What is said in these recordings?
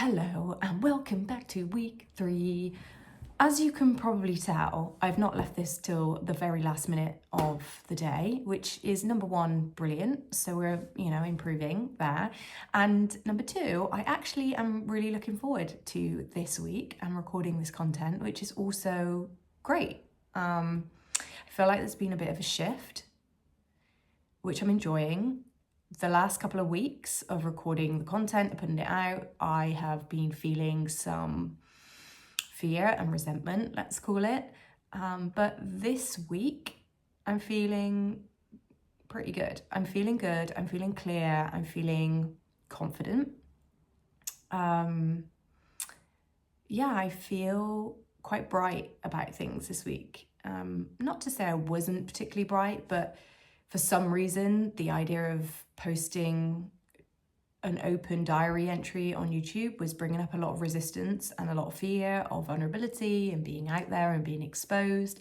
Hello and welcome back to week 3. As you can probably tell, I've not left this till the very last minute of the day, which is number 1, brilliant. So we're, improving there. And number 2, I actually am really looking forward to this week and recording this content, which is also great. I feel like there's been a bit of a shift, which I'm enjoying. The last couple of weeks of recording the content and putting it out, I have been feeling some fear and resentment, let's call it. But this week, I'm feeling pretty good. I'm feeling good. I'm feeling clear. I'm feeling confident. I feel quite bright about things this week. Not to say I wasn't particularly bright, but for some reason, the idea of posting an open diary entry on YouTube was bringing up a lot of resistance and a lot of fear of vulnerability and being out there and being exposed,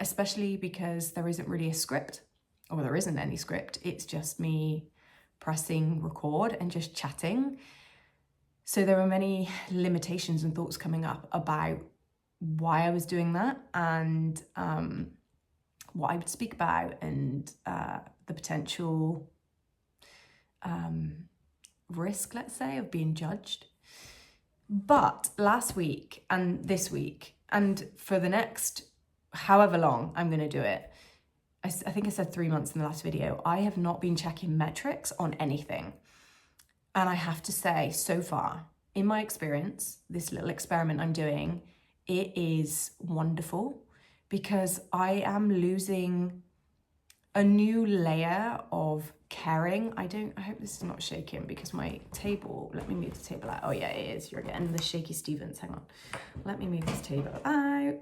especially because there isn't really a script, or there isn't any script. It's just me pressing record and just chatting. So there were many limitations and thoughts coming up about why I was doing that and what I would speak about and the potential risk, let's say, of being judged. But last week and this week, and for the next however long I'm going to do it, I think I said 3 months in the last video, I have not been checking metrics on anything. And I have to say, so far, in my experience, this little experiment I'm doing, it is wonderful because I am losing a new layer of caring. I hope this is not shaking because my table, let me move the table out. Oh yeah, it is. You're getting the shaky Stevens. Hang on. Let me move this table out.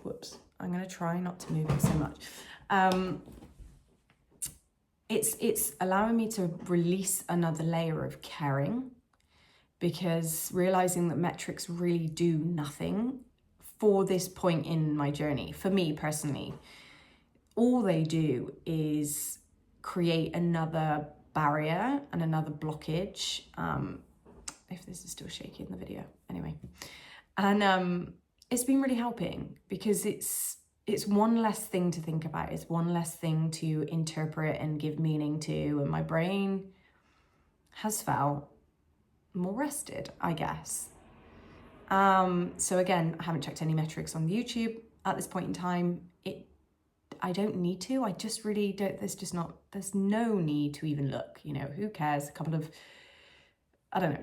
Whoops. I'm going to try not to move it so much. It's allowing me to release another layer of caring, because realizing that metrics really do nothing for this point in my journey, for me personally. All they do is create another barrier and another blockage. If this is still shaky in the video, anyway. And it's been really helping because it's one less thing to think about. It's one less thing to interpret and give meaning to. And my brain has felt more rested, I guess. So again, I haven't checked any metrics on YouTube at this point in time. I don't need to. I just really don't. There's no need to even look. Who cares? A couple of,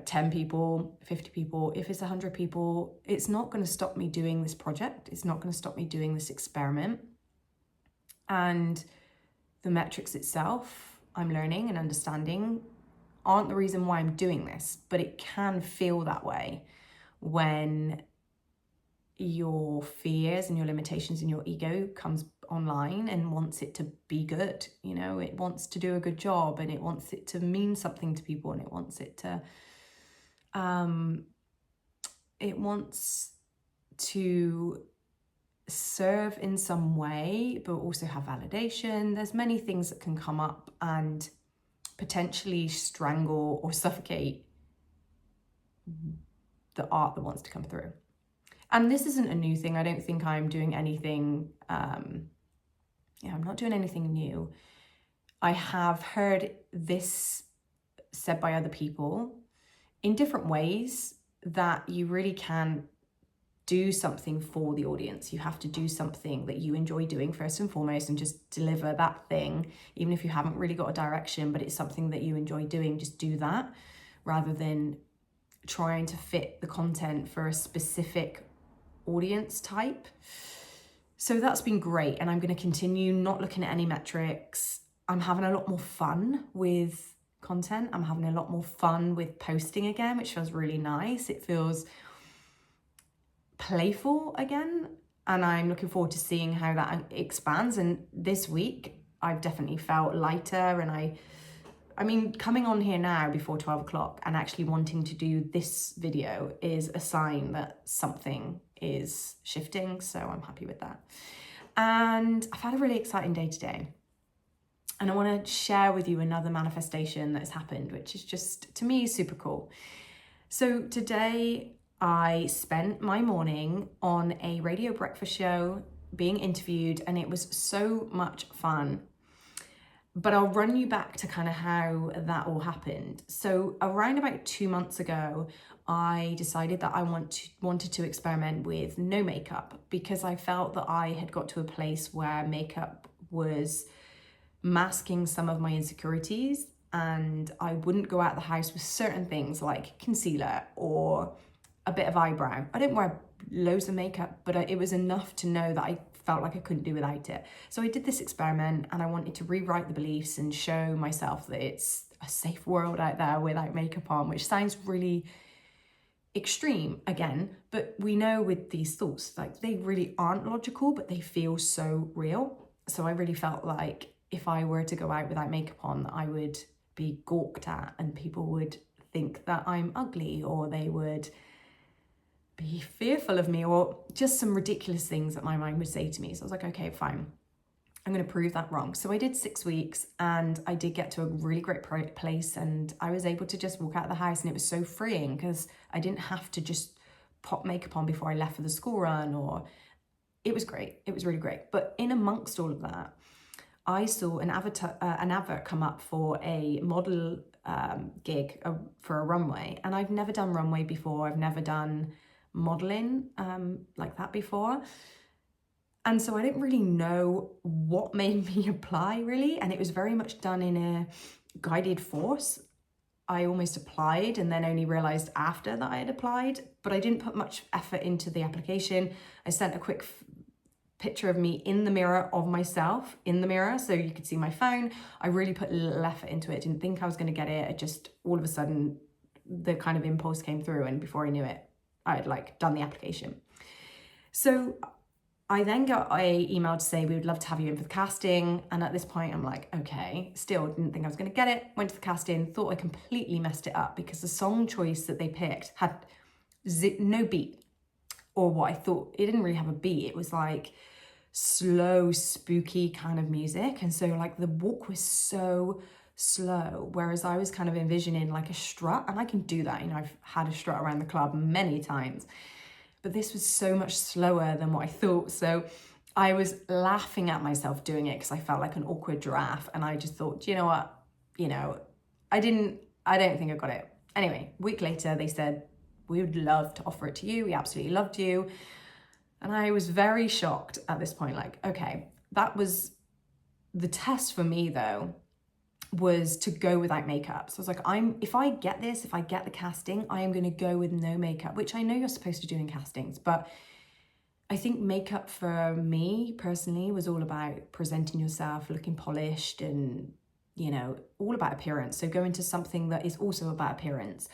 10 people, 50 people. If it's 100 people, it's not going to stop me doing this project. It's not going to stop me doing this experiment. And the metrics itself, I'm learning and understanding, aren't the reason why I'm doing this, but it can feel that way when your fears and your limitations and your ego comes online and wants it to be good. It wants to do a good job and it wants it to mean something to people and it wants it to serve in some way, but also have validation. There's many things that can come up and potentially strangle or suffocate the art that wants to come through. And this isn't a new thing. I don't think I'm doing anything, I'm not doing anything new. I have heard this said by other people in different ways, that you really can do something for the audience. You have to do something that you enjoy doing first and foremost and just deliver that thing, even if you haven't really got a direction, but it's something that you enjoy doing, just do that rather than trying to fit the content for a specific audience type. So that's been great, and I'm going to continue not looking at any metrics. I'm having a lot more fun with content. I'm having a lot more fun with posting again, which feels really nice. It feels playful again, and I'm looking forward to seeing how that expands. And this week I've definitely felt lighter, and I mean, coming on here now before 12 o'clock and actually wanting to do this video is a sign that something is shifting, so I'm happy with that. And I've had a really exciting day today. And I want to share with you another manifestation that has happened, which is just, to me, super cool. So today I spent my morning on a radio breakfast show being interviewed, and it was so much fun. But I'll run you back to kind of how that all happened. So around about 2 months ago, I decided that I wanted to experiment with no makeup, because I felt that I had got to a place where makeup was masking some of my insecurities, and I wouldn't go out the house with certain things like concealer or a bit of eyebrow. I didn't wear loads of makeup, but it was enough to know that I felt like I couldn't do without it. So I did this experiment, and I wanted to rewrite the beliefs and show myself that it's a safe world out there without makeup on, which sounds really extreme again, but we know with these thoughts, like, they really aren't logical, but they feel so real. So I really felt like if I were to go out without makeup on, I would be gawked at, and people would think that I'm ugly, or they would be fearful of me, or just some ridiculous things that my mind would say to me. So I was like, okay, fine, I'm going to prove that wrong. So I did 6 weeks, and I did get to a really great place, and I was able to just walk out of the house, and it was so freeing because I didn't have to just pop makeup on before I left for the school run, or it was great. It was really great. But in amongst all of that, I saw an advert come up for a model gig for a runway, and I've never done runway before. I've never done modeling like that before. And so I didn't really know what made me apply, really. And it was very much done in a guided force. I almost applied and then only realized after that I had applied, but I didn't put much effort into the application. I sent a quick picture of me in the mirror of myself in the mirror, so you could see my phone. I really put a little effort into it. Didn't think I was going to get it. It just, all of a sudden, the kind of impulse came through, and before I knew it, I had like done the application. So I then got an email to say, we would love to have you in for the casting. And at this point, I'm like, okay, still didn't think I was going to get it. Went to the casting, thought I completely messed it up, because the song choice that they picked had no beat, or what I thought, it didn't really have a beat. It was like slow, spooky kind of music. And so like the walk was so slow, whereas I was kind of envisioning like a strut, and I can do that. You know, I've had a strut around the club many times. But this was so much slower than what I thought. So I was laughing at myself doing it because I felt like an awkward giraffe. And I just thought, you know what? You know, I don't think I got it. Anyway, a week later, they said, we would love to offer it to you. We absolutely loved you. And I was very shocked at this point. Like, okay, that was the test for me, though, was to go without makeup. So I was like, if I get the casting, I am going to go with no makeup, which I know you're supposed to do in castings, but I think makeup for me personally was all about presenting yourself, looking polished, and, you know, all about appearance. So go into something that is also about appearance.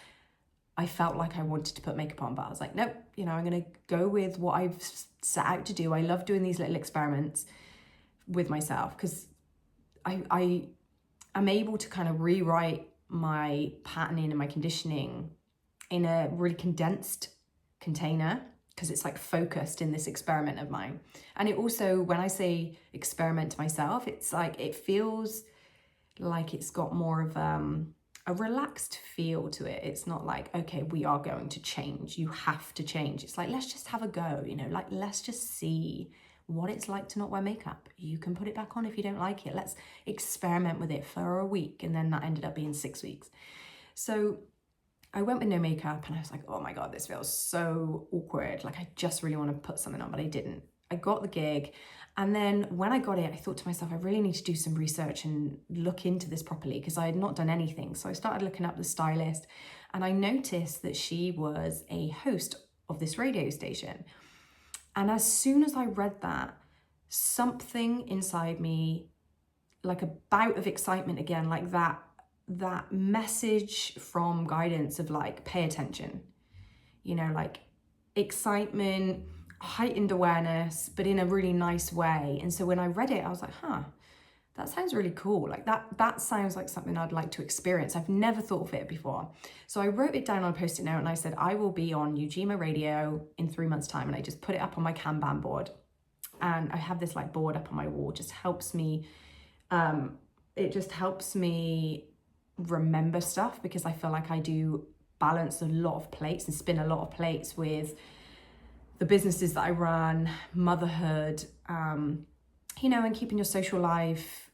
I felt like I wanted to put makeup on, but I was like, nope, you know, I'm going to go with what I've set out to do. I love doing these little experiments with myself, because I'm able to kind of rewrite my patterning and my conditioning in a really condensed container, because it's like focused in this experiment of mine. And it also, when I say experiment to myself, it's like, it feels like it's got more of a relaxed feel to it. It's not like, okay, we are going to change. You have to change. It's like, let's just have a go, you know, like, let's just see what it's like to not wear makeup. You can put it back on if you don't like it. Let's experiment with it for a week. And then that ended up being 6 weeks. So I went with no makeup, and I was like, oh my God, this feels so awkward. Like, I just really want to put something on, but I didn't. I got the gig. And then when I got it, I thought to myself, I really need to do some research and look into this properly, because I had not done anything. So I started looking up the stylist, and I noticed that she was a host of this radio station. And as soon as I read that, something inside me, like a bout of excitement again, like that message from guidance of like, pay attention, you know, like excitement, heightened awareness, but in a really nice way. And so when I read it, I was like, that sounds really cool. Like that sounds like something I'd like to experience. I've never thought of it before. So I wrote it down on a Post-it note, and I said, I will be on Ujima Radio in 3 months' time. And I just put it up on my Kanban board. And I have this like board up on my wall. Just helps me, it just helps me remember stuff, because I feel like I do balance a lot of plates and spin a lot of plates with the businesses that I run, motherhood, you know, and keeping your social life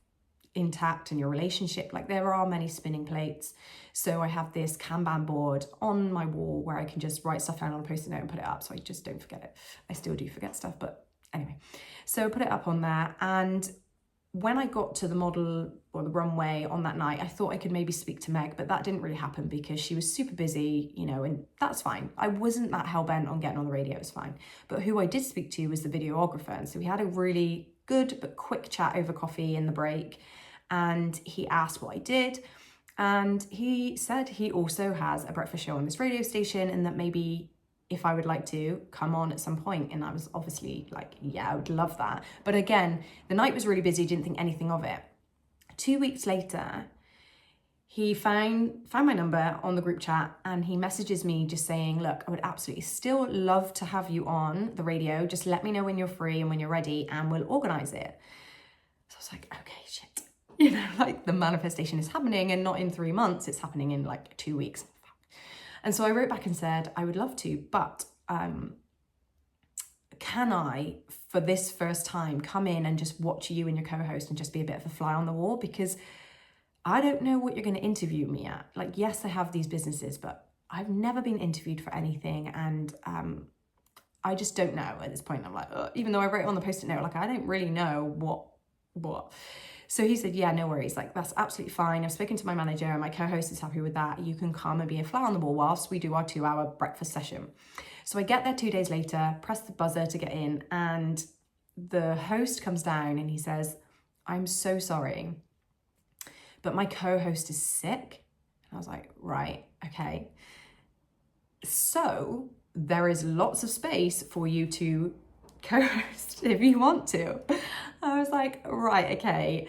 intact and your relationship. Like, there are many spinning plates. So I have this Kanban board on my wall where I can just write stuff down on a post-it note and put it up so I just don't forget it. I still do forget stuff, but anyway. So I put it up on there, and when I got to the model or the runway on that night, I thought I could maybe speak to Meg, but that didn't really happen because she was super busy, you know, and that's fine. I wasn't that hell-bent on getting on the radio, it was fine. But who I did speak to was the videographer. And so we had a really good but quick chat over coffee in the break. And he asked what I did. And he said he also has a breakfast show on this radio station, and that maybe if I would like to come on at some point. And I was obviously like, yeah, I would love that. But again, the night was really busy, didn't think anything of it. 2 weeks later, he found my number on the group chat, and he messages me just saying, look, I would absolutely still love to have you on the radio. Just let me know when you're free and when you're ready, and we'll organize it. So I was like, okay, shit. You know, like, the manifestation is happening, and not in 3 months, it's happening in like 2 weeks. And so I wrote back and said, I would love to, but can I, for this first time, come in and just watch you and your co-host and just be a bit of a fly on the wall? Because I don't know what you're going to interview me at. Like, yes, I have these businesses, but I've never been interviewed for anything. And I just don't know at this point. I'm like, ugh. Even though I wrote it on the post-it note, like, I don't really know what. So he said, yeah, no worries. Like, that's absolutely fine. I've spoken to my manager and my co-host is happy with that. You can come and be a fly on the wall whilst we do our 2-hour breakfast session. So I get there 2 days later, press the buzzer to get in, and the host comes down and he says, I'm so sorry, but my co-host is sick. And I was like, right, okay. So there is lots of space for you to co-host if you want to. I was like, right, okay.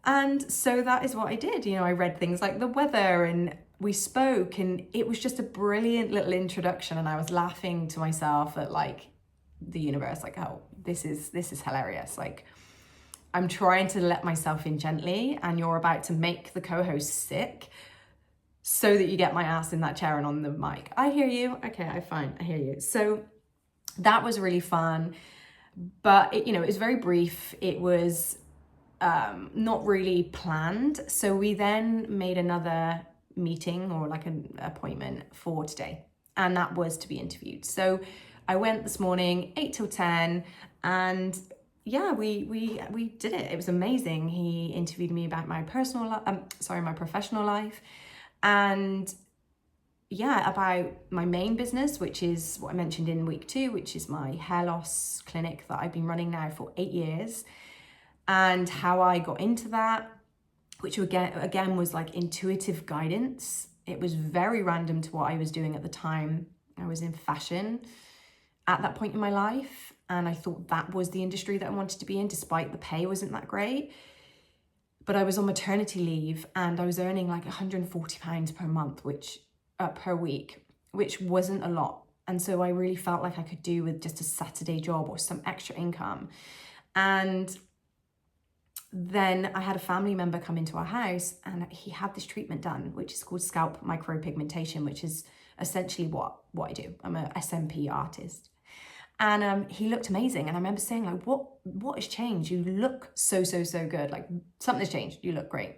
And so that is what I did. You know, I read things like the weather, and we spoke, and it was just a brilliant little introduction. And I was laughing to myself at, like, the universe, like, oh, this is hilarious. Like, I'm trying to let myself in gently, and you're about to make the co-host sick so that you get my ass in that chair and on the mic. I hear you. Okay, fine. I hear you. So that was really fun. But it was very brief. It was not really planned. So we then made another meeting, or like an appointment for today. And that was to be interviewed. So I went this morning, 8 till 10, and yeah, we did it. It was amazing. He interviewed me about my my professional life, and yeah, about my main business, which is what I mentioned in week 2, which is my hair loss clinic that I've been running now for 8 years, and how I got into that, which again was like intuitive guidance. It was very random to what I was doing at the time. I was in fashion at that point in my life, and I thought that was the industry that I wanted to be in, despite the pay wasn't that great. But I was on maternity leave, and I was earning like £140 per month, per week, which wasn't a lot. And so I really felt like I could do with just a Saturday job or some extra income. And then I had a family member come into our house, and he had this treatment done, which is called scalp micropigmentation, which is essentially what I do. I'm a SMP artist. And he looked amazing. And I remember saying, like, what has changed? You look so good. Like, something's changed. You look great.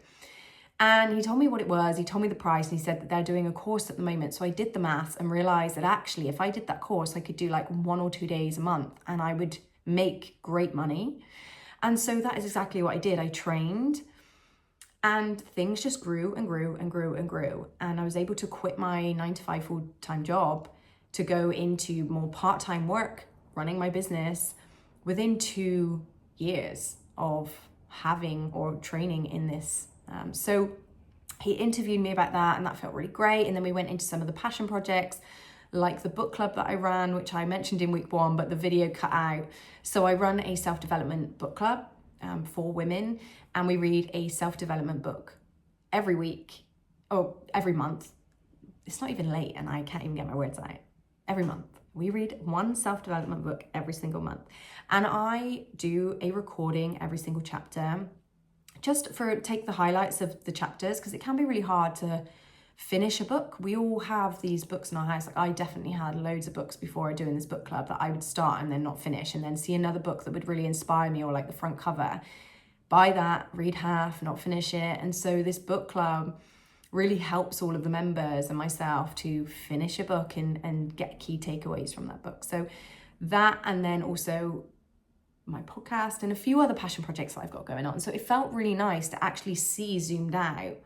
And he told me what it was. He told me the price, and he said that they're doing a course at the moment. So I did the maths and realized that actually, if I did that course, I could do like 1 or 2 days a month, and I would make great money. And so that is exactly what I did. I trained, and things just grew and grew and grew and grew. And I was able to quit my 9-to-5 full-time job to go into more part-time work, running my business, within 2 years of having or training in this. So he interviewed me about that, and that felt really great. And then we went into some of the passion projects, like the book club that I ran, which I mentioned in week 1, but the video cut out. So I run a self-development book club for women, and we read a self-development book every week, or every month. It's not even late, and I can't even get my words out. Every month. We read one self-development book every single month. And I do a recording every single chapter, just take the highlights of the chapters, because it can be really hard to finish a book. We all have these books in our house. Like I definitely had loads of books before doing this book club that I would start and then not finish, and then see another book that would really inspire me, or like the front cover, buy that, read half, not finish it. And so this book club really helps all of the members and myself to finish a book and get key takeaways from that book. So that, and then also my podcast and a few other passion projects that I've got going on. So it felt really nice to actually see zoomed out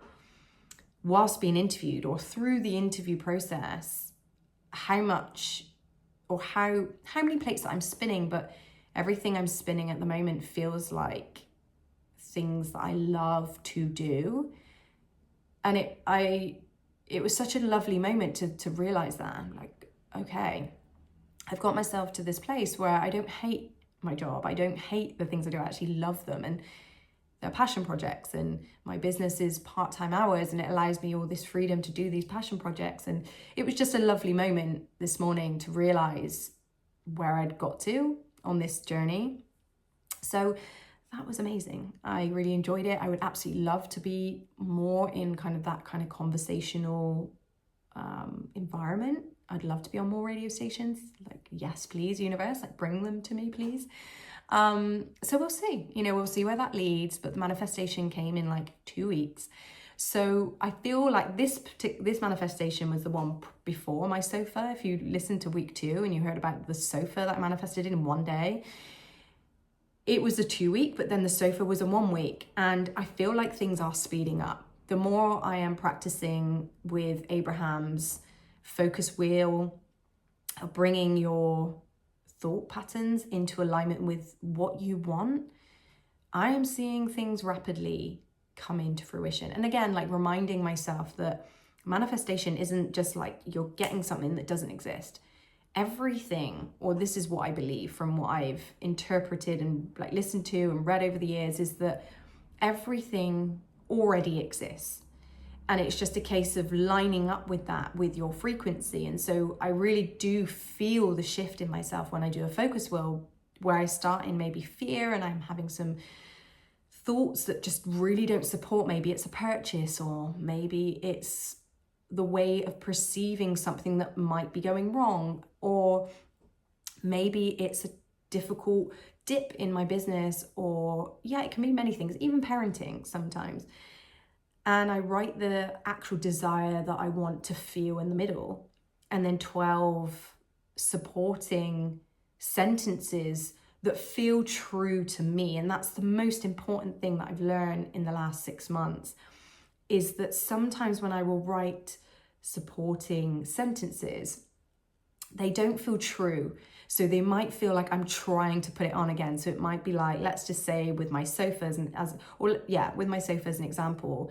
whilst being interviewed, or through the interview process, how much, or how many plates that I'm spinning, but everything I'm spinning at the moment feels like things that I love to do. And it was such a lovely moment to realize that. I'm like, okay, I've got myself to this place where I don't hate my job. I don't hate the things I do. I actually love them. And they're passion projects, and my business is part-time hours, and it allows me all this freedom to do these passion projects. And it was just a lovely moment this morning to realize where I'd got to on this journey. So that was amazing. I really enjoyed it. I would absolutely love to be more in kind of that kind of conversational environment. I'd love to be on more radio stations. Like, yes, please, universe, like bring them to me, please. So we'll see, we'll see where that leads, but the manifestation came in like 2 weeks. So I feel like this manifestation was the one before my sofa. If you listened to week 2 and you heard about the sofa that I manifested in one day, it was a 2 week, but then the sofa was a 1 week. And I feel like things are speeding up. The more I am practicing with Abraham's focus wheel, bringing your thought patterns into alignment with what you want, I am seeing things rapidly come into fruition. And again, like reminding myself that manifestation isn't just like you're getting something that doesn't exist. Everything, or this is what I believe from what I've interpreted and like listened to and read over the years, is that everything already exists. And it's just a case of lining up with that, with your frequency. And so I really do feel the shift in myself when I do a focus wheel, where I start in maybe fear and I'm having some thoughts that just really don't support. Maybe it's a purchase, or maybe it's the way of perceiving something that might be going wrong, or maybe it's a difficult dip in my business, or it can be many things, even parenting sometimes. And I write the actual desire that I want to feel in the middle, and then 12 supporting sentences that feel true to me. And that's the most important thing that I've learned in the last 6 months, is that sometimes when I will write supporting sentences, they don't feel true. So they might feel like I'm trying to put it on again. So it might be like, let's just say with my sofas, with my sofa as an example,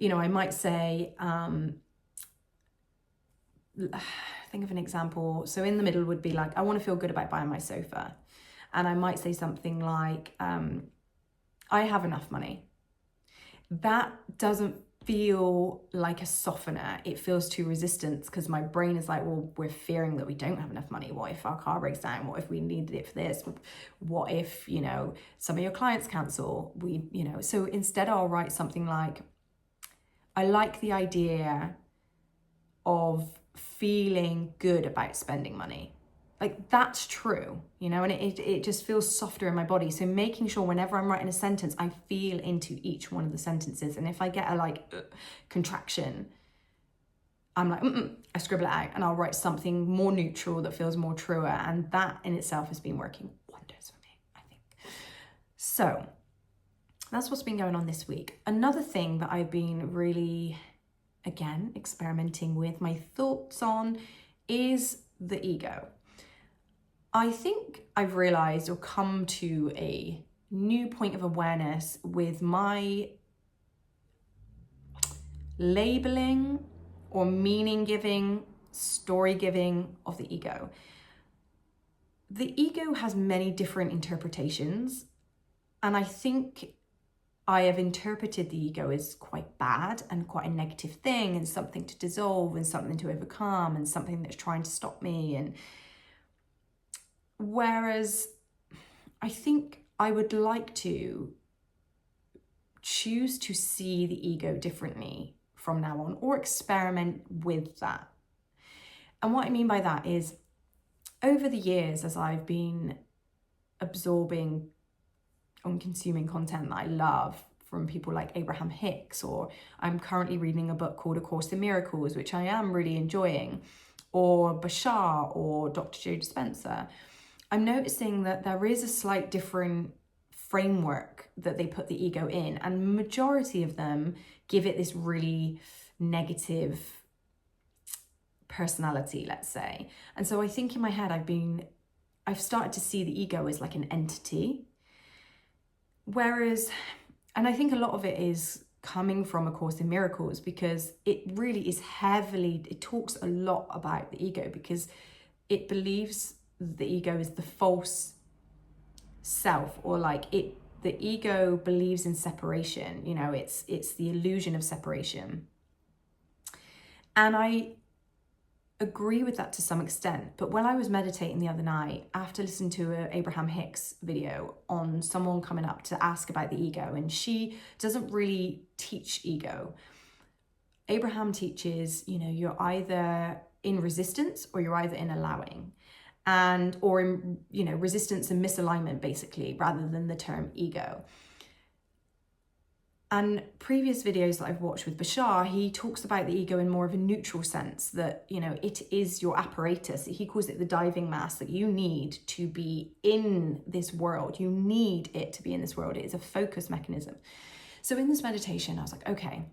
I might say, think of an example. So in the middle would be like, I want to feel good about buying my sofa. And I might say something like, I have enough money. That doesn't feel like a softener. It feels too resistant, because my brain is like, well, we're fearing that we don't have enough money. What if our car breaks down? What if we needed it for this? What if, some of your clients cancel? So instead I'll write something like, I like the idea of feeling good about spending money. Like, that's true, and it just feels softer in my body. So making sure whenever I'm writing a sentence, I feel into each one of the sentences. And if I get a contraction, I'm like, I scribble it out and I'll write something more neutral that feels more truer. And that in itself has been working wonders for me, I think. So that's what's been going on this week. Another thing that I've been really, again, experimenting with my thoughts on is the ego. I think I've realized or come to a new point of awareness with my labeling or meaning giving, story giving of the ego. The ego has many different interpretations, and I think I have interpreted the ego as quite bad and quite a negative thing, and something to dissolve and something to overcome and something that's trying to stop me. And whereas I think I would like to choose to see the ego differently from now on, or experiment with that. And what I mean by that is, over the years, as I've been absorbing and consuming content that I love from people like Abraham Hicks, or I'm currently reading a book called A Course in Miracles, which I am really enjoying, or Bashar or Dr. Joe Dispenza, I'm noticing that there is a slight different framework that they put the ego in, and the majority of them give it this really negative personality, let's say. And so I think in my head I've started to see the ego as like an entity, whereas, and I think a lot of it is coming from A Course in Miracles, because it really is it talks a lot about the ego, because it believes the ego is the false self, or like the ego believes in separation, it's the illusion of separation. And I agree with that to some extent. But when I was meditating the other night, after listening to an Abraham Hicks video on someone coming up to ask about the ego, and she doesn't really teach ego. Abraham teaches, you're either in resistance or you're either in allowing, or in, resistance and misalignment, basically, rather than the term ego. And previous videos that I've watched with Bashar, he talks about the ego in more of a neutral sense, that, it is your apparatus. He calls it the diving mask that you need to be in this world. You need it to be in this world. It is a focus mechanism. So in this meditation, I was like, okay,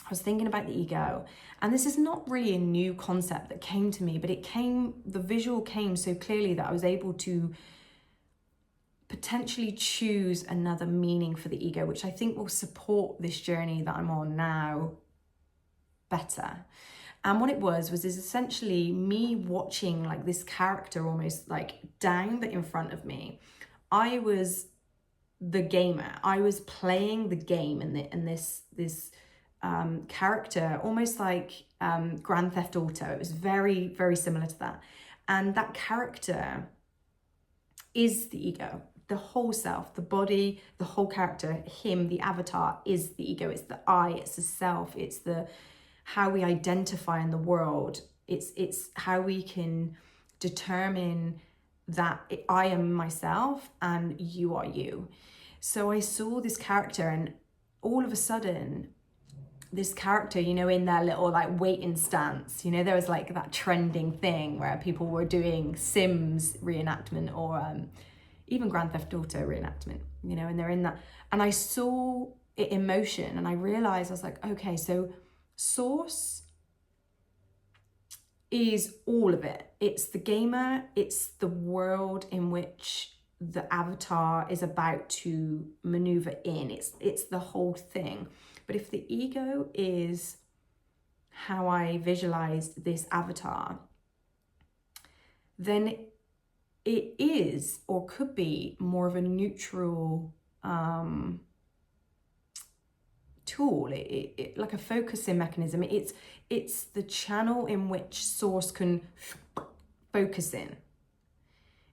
I was thinking about the ego, and this is not really a new concept that came to me, but the visual came so clearly that I was able to potentially choose another meaning for the ego, which I think will support this journey that I'm on now better. And what it was essentially me watching like this character almost like down but in front of me. I was the gamer. I was playing the game, and this character, almost like Grand Theft Auto. It was very, very similar to that. And that character is the ego. The whole self, the body, the whole character, him, the avatar is the ego. It's the I, it's the self, it's the how we identify in the world. It's how we can determine that I am myself and you are you. So I saw this character, and all of a sudden, this character, in their little like waiting stance, there was like that trending thing where people were doing Sims reenactment, or even Grand Theft Auto reenactment, and they're in that. And I saw it in motion, and I realized, I was like, okay, so Source is all of it. It's the gamer, it's the world in which the avatar is about to maneuver in. It's the whole thing. But if the ego is how I visualized this avatar, then it is, or could be, more of a neutral tool, it like a focusing mechanism. It's the channel in which Source can focus in,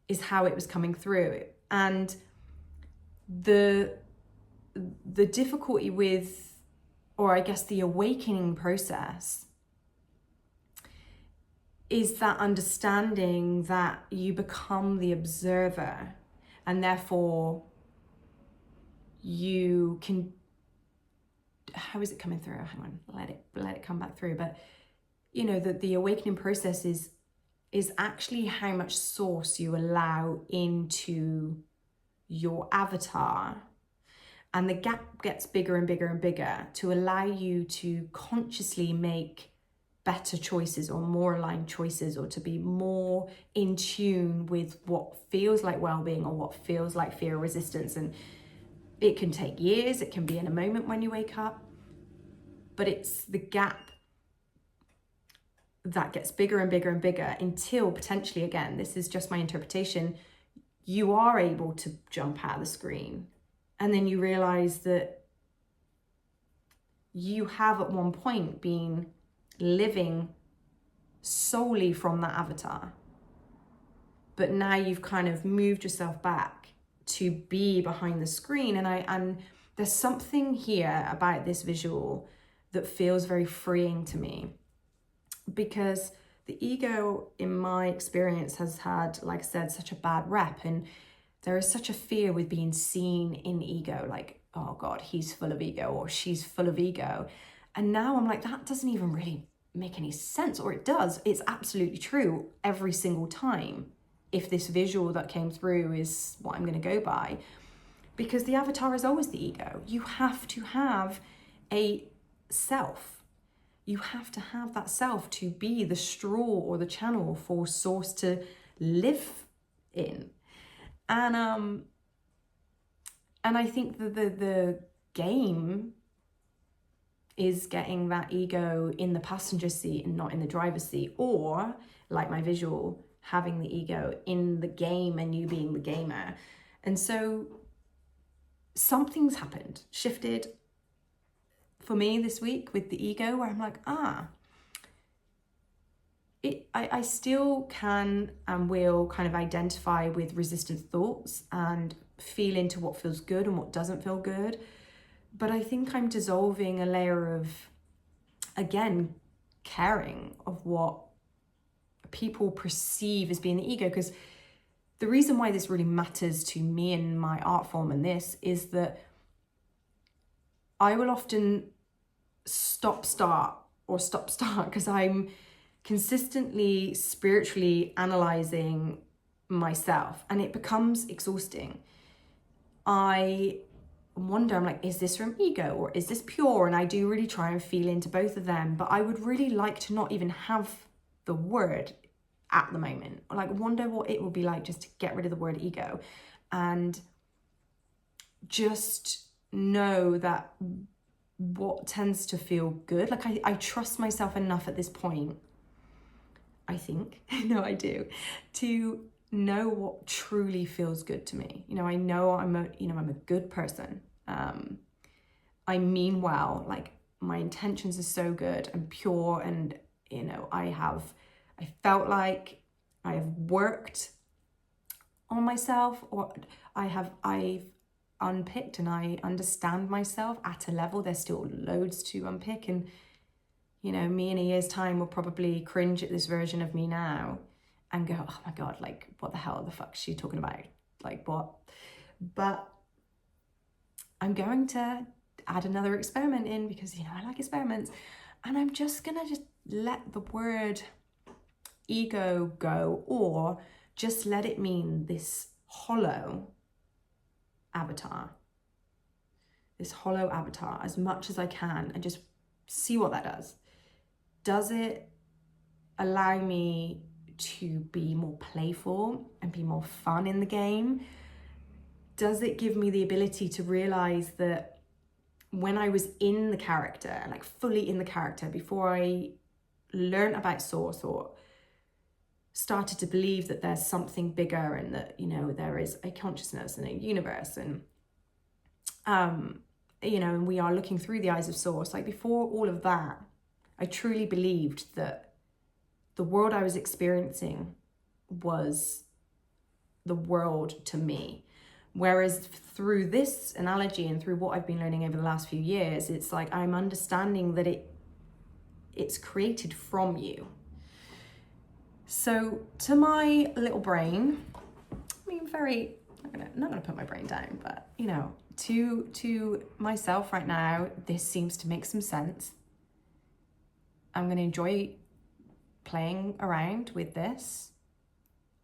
is how it was coming through. And the difficulty with, or I guess the awakening process, is that understanding that you become the observer, and therefore you can, how is it coming through? Hang on, let it come back through. But that the awakening process is actually how much Source you allow into your avatar. And the gap gets bigger and bigger and bigger to allow you to consciously make better choices, or more aligned choices, or to be more in tune with what feels like well-being, or what feels like fear or resistance. And it can take years, it can be in a moment when you wake up, but it's the gap that gets bigger and bigger and bigger until potentially, again, this is just my interpretation, you are able to jump out of the screen. And then you realize that you have at one point been living solely from that avatar. But now you've kind of moved yourself back to be behind the screen. And there's something here about this visual that feels very freeing to me, because the ego, in my experience, has had, like I said, such a bad rep, and there is such a fear with being seen in ego, like, oh God, he's full of ego or she's full of ego. And now I'm like, that doesn't even really make any sense, or it does. It's absolutely true every single time, if this visual that came through is what I'm going to go by, because the avatar is always the ego. You have to have a self. You have to have that self to be the straw or the channel for source to live in. And I think that the game is getting that ego in the passenger seat and not in the driver's seat, or like my visual, having the ego in the game and you being the gamer. And so something's happened, shifted for me this week with the ego, where I'm like, I still can and will kind of identify with resistant thoughts and feel into what feels good and what doesn't feel good. But I think I'm dissolving a layer of, again, caring of what people perceive as being the ego. Because the reason why this really matters to me and my art form and this is that I will often stop-start because I'm consistently spiritually analyzing myself, and it becomes exhausting. I wonder, I'm like, is this from ego or is this pure? And I do really try and feel into both of them, but I would really like to not even have the word at the moment. Like, wonder what it would be like just to get rid of the word ego and just know that what tends to feel good. Like, I trust myself enough at this point, I think, no, I do, to know what truly feels good to me. I know I'm a good person. I mean well, like my intentions are so good and pure, and I felt like I have worked on myself, or I've unpicked and I understand myself at a level. There's still loads to unpick, and me in a year's time will probably cringe at this version of me now and go, oh my God, like, what the hell the fuck is she talking about? Like, what? But I'm going to add another experiment in because, I like experiments. And I'm just going to let the word ego go, or just let it mean this hollow avatar. This hollow avatar as much as I can, and just see what that does. Does it allow me to be more playful and be more fun in the game? Does it give me the ability to realize that when I was in the character, like fully in the character, before I learned about Source or started to believe that there's something bigger and that, there is a consciousness and a universe, and, and we are looking through the eyes of Source, like before all of that, I truly believed that the world I was experiencing was the world to me. Whereas through this analogy and through what I've been learning over the last few years, it's like I'm understanding that it's created from you. So to my little brain, I'm not gonna put my brain down, but to myself right now, this seems to make some sense. I'm gonna enjoy playing around with this,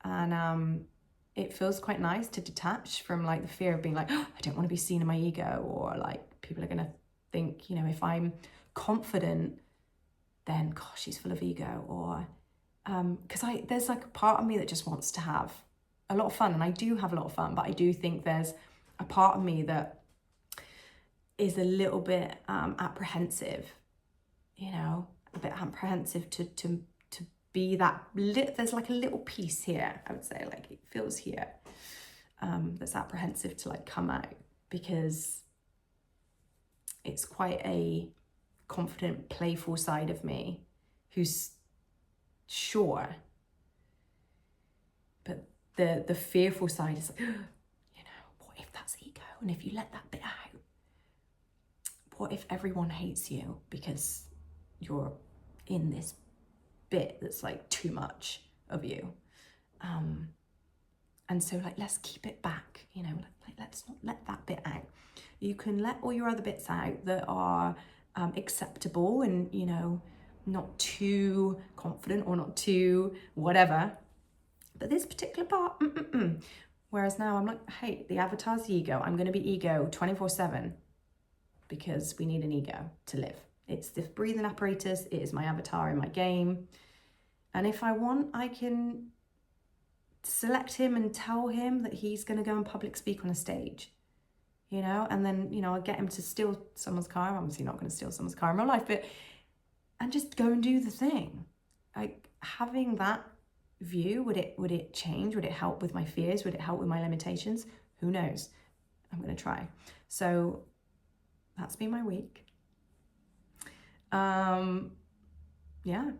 and it feels quite nice to detach from like the fear of being like, oh, I don't want to be seen in my ego, or like people are gonna think, if I'm confident, then gosh, she's full of ego, or because there's like a part of me that just wants to have a lot of fun, and I do have a lot of fun, but I do think there's a part of me that is a little bit apprehensive, a bit apprehensive to be that there's like a little piece here, I would say, like it feels here, that's apprehensive to like come out, because it's quite a confident, playful side of me who's sure, but the fearful side is like, what if that's ego, and if you let that bit out, what if everyone hates you because you're in this bit that's like too much of you? And so like, let's keep it back, you know, like let's not let that bit out. You can let all your other bits out that are acceptable and, you know, not too confident or not too whatever. But this particular part, Whereas now I'm like, hey, the avatar's the ego. I'm going to be ego 24/7 because we need an ego to live. It's this breathing apparatus. It is my avatar in my game. And if I want, I can select him and tell him that he's going to go and public speak on a stage, you know, and then, you know, I'll get him to steal someone's car. I'm obviously not going to steal someone's car in real life, but, and just go and do the thing. Like, having that view, would it change? Would it help with my fears? Would it help with my limitations? Who knows? I'm going to try. So that's been my week. Yeah,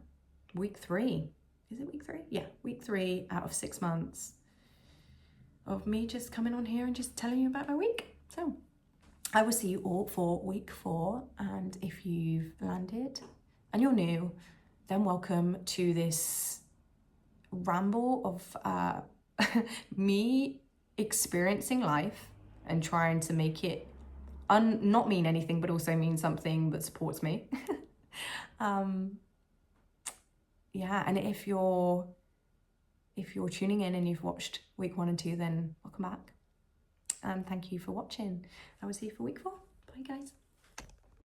week 3. Is it week 3? Yeah, week 3 out of 6 months of me just coming on here and just telling you about my week. So I will see you all for week 4. And if you've landed and you're new, then welcome to this ramble of me experiencing life and trying to make it not mean anything, but also mean something that supports me. Yeah, and if you're tuning in and you've watched week 1 and 2, then welcome back. And thank you for watching. I will see you for week 4. Bye, guys.